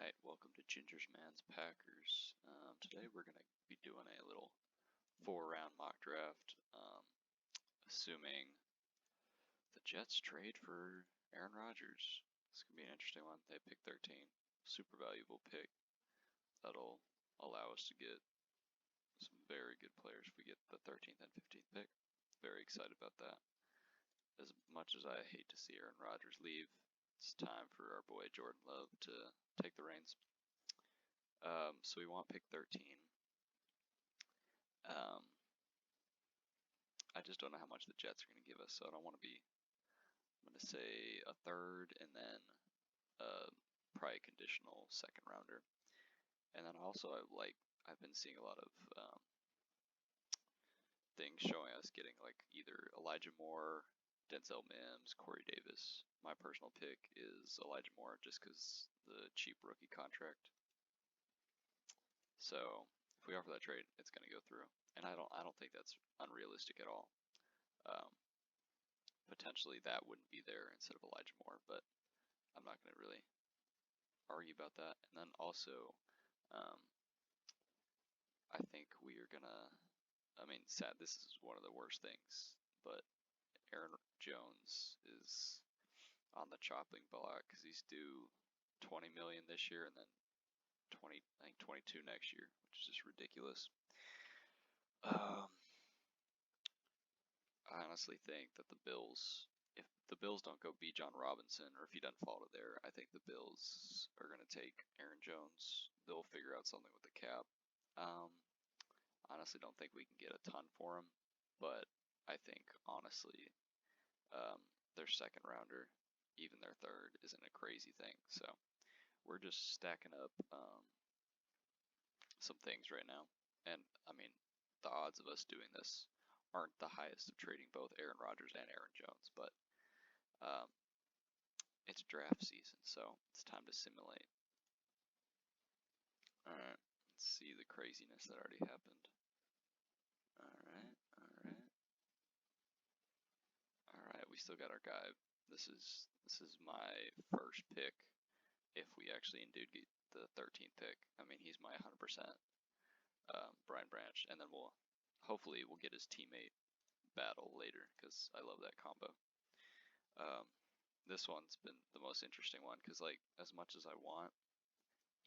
Alright, welcome to Gingerman's Packers. Today we're going to be doing a little 4-round mock draft, assuming the Jets trade for Aaron Rodgers. This could be an interesting one. They pick 13, super valuable pick that'll allow us to get some very good players if we get the 13th and 15th pick. Very excited about that. As much as I hate to see Aaron Rodgers leave, it's time for our boy Jordan Love to take the reins. So we want pick 13. I just don't know how much the Jets are going to give us, so I don't want to be. I'm going to say a third and then probably a conditional second rounder. And then also I've been seeing a lot of things showing us getting like either Elijah Moore, Denzel Mims, Corey Davis. My personal pick is Elijah Moore just because the cheap rookie contract. So if we offer that trade, it's going to go through, and I don't think that's unrealistic at all. Potentially that wouldn't be there instead of Elijah Moore, but I'm not going to really argue about that. And then also, I think we are gonna. I mean, sad. This is one of the worst things, but Aaron Jones is on the chopping block because he's due $20 million this year and then 22 next year, which is just ridiculous. I honestly think that the Bills, if the Bills don't go Bijan Robinson, or if he doesn't fall to there, I think the Bills are going to take Aaron Jones. They'll figure out something with the cap. Honestly, don't think we can get a ton for him, but I think honestly, their second rounder, even their third, isn't a crazy thing. So we're just stacking up some things right now, and I mean, the odds of us doing this aren't the highest of trading both Aaron Rodgers and Aaron Jones, but it's draft season, so it's time to simulate. Alright, let's see the craziness that already happened. Alright, we still got our guy. This is my first pick if we actually indeed get the 13th pick. I mean, he's my 100% Brian Branch, and then hopefully we'll get his teammate battle later because I love that combo. This one's been the most interesting one because, like, as much as I want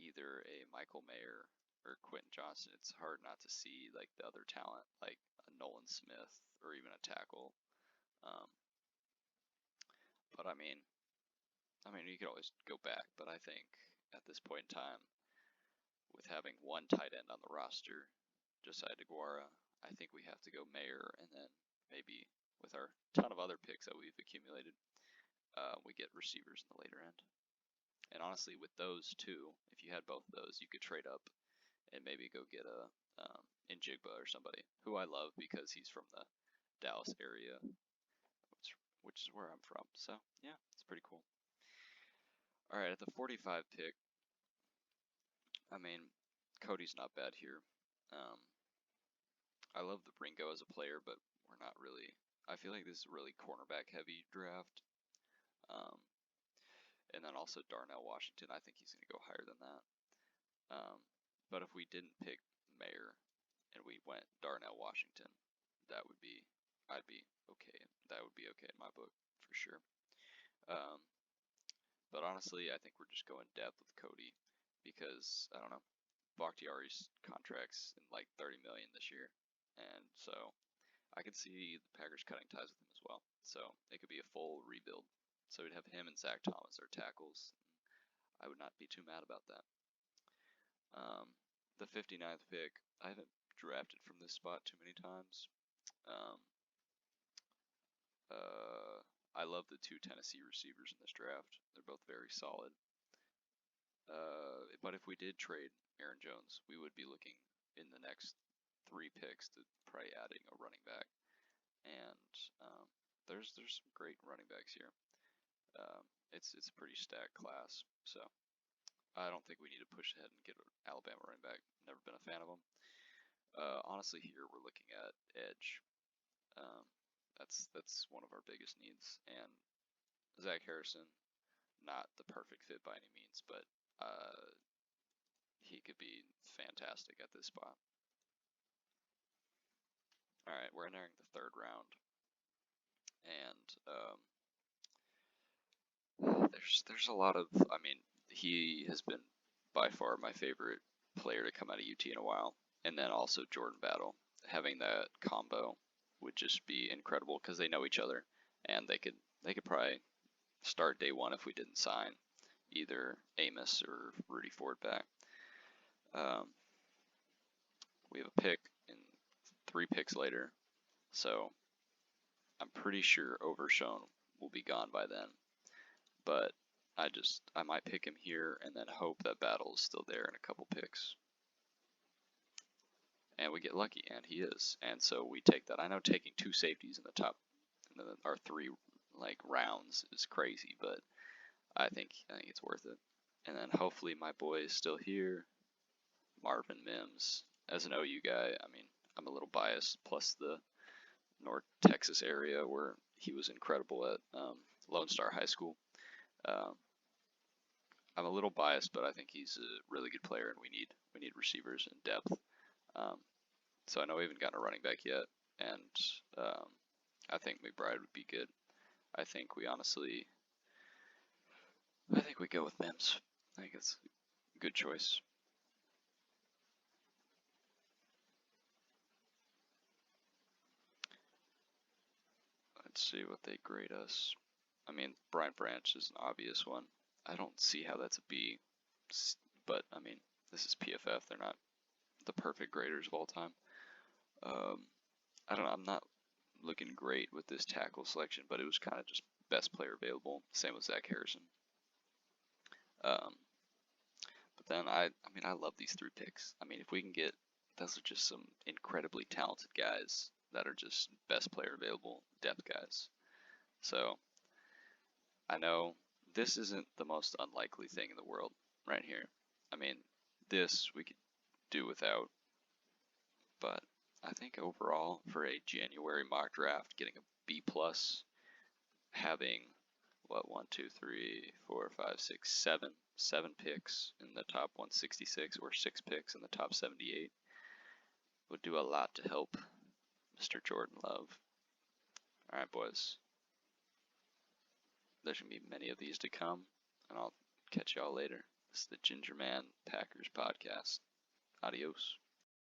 either a Michael Mayer or Quentin Johnston, it's hard not to see like the other talent, like a Nolan Smith or even a tackle. But I mean, you could always go back. But I think at this point in time, with having one tight end on the roster, Josiah DeGuara, I think we have to go Mayer, and then maybe with our ton of other picks that we've accumulated, we get receivers in the later end. And honestly, with those two, if you had both of those, you could trade up and maybe go get a Njigba or somebody who I love because he's from the Dallas area, which is where I'm from. So yeah, it's pretty cool. All right, at the 45 pick, I mean, Cody's not bad here. I love the Ringo as a player, but we're not really. I feel like this is a really cornerback heavy draft. And then also Darnell Washington, I think he's going to go higher than that. But if we didn't pick Mayer and we went Darnell Washington, I'd be okay. That would be okay in my book for sure. But honestly, I think we're just going depth with Cody because I don't know, Bakhtiari's contract's in like 30 million this year, and so I could see the Packers cutting ties with him as well. So it could be a full rebuild. So we'd have him and Zach Thomas, our tackles. I would not be too mad about that. The 59th pick, I haven't drafted from this spot too many times. I love the two Tennessee receivers in this draft. They're both very solid. But if we did trade Aaron Jones, we would be looking in the next 3 picks to probably adding a running back. And there's some great running backs here. It's a pretty stacked class. So I don't think we need to push ahead and get an Alabama running back. Never been a fan of them. Honestly, here we're looking at edge. That's one of our biggest needs. And Zach Harrison, not the perfect fit by any means, but he could be fantastic at this spot. All right, we're entering the third round, and there's a lot of. I mean, he has been by far my favorite player to come out of UT in a while, and then also Jordan Battle. Having that combo would just be incredible because they know each other, and they could probably start day one if we didn't sign either Amos or Rudy Ford back. We have a pick in 3 picks later, so I'm pretty sure Overshown will be gone by then. But I might pick him here and then hope that Battle is still there in a couple picks. And we get lucky, and he is. And so we take that. I know taking 2 safeties in the top, our 3 rounds is crazy, but I think it's worth it. And then hopefully my boy is still here, Marvin Mims. As an OU guy, I mean, I'm a little biased. Plus the North Texas area where he was incredible at Lone Star High School. I'm a little biased, but I think he's a really good player, and we need receivers and depth. So I know we haven't gotten a running back yet, and I think McBride would be good. I think we go with Mims. I think it's a good choice. Let's see what they grade us. I mean, Brian Branch is an obvious one. I don't see how that's a B, but I mean, this is PFF. They're not the perfect graders of all time. I don't know. I'm not looking great with this tackle selection, but it was kind of just best player available. Same with Zach Harrison. But then I love these 3 picks. I mean, if we can get, those are just some incredibly talented guys that are just best player available depth guys. So I know this isn't the most unlikely thing in the world right here. I mean, this we could do without, but I think overall for a January mock draft, getting a B+, having what 1, 2, 3, 4, 5, 6, 7 picks in the top 166 or 6 picks in the top 78 would do a lot to help Mr. Jordan Love. All right, boys. There's going to be many of these to come, and I'll catch y'all later. This is the Gingerman Packers podcast. Adios.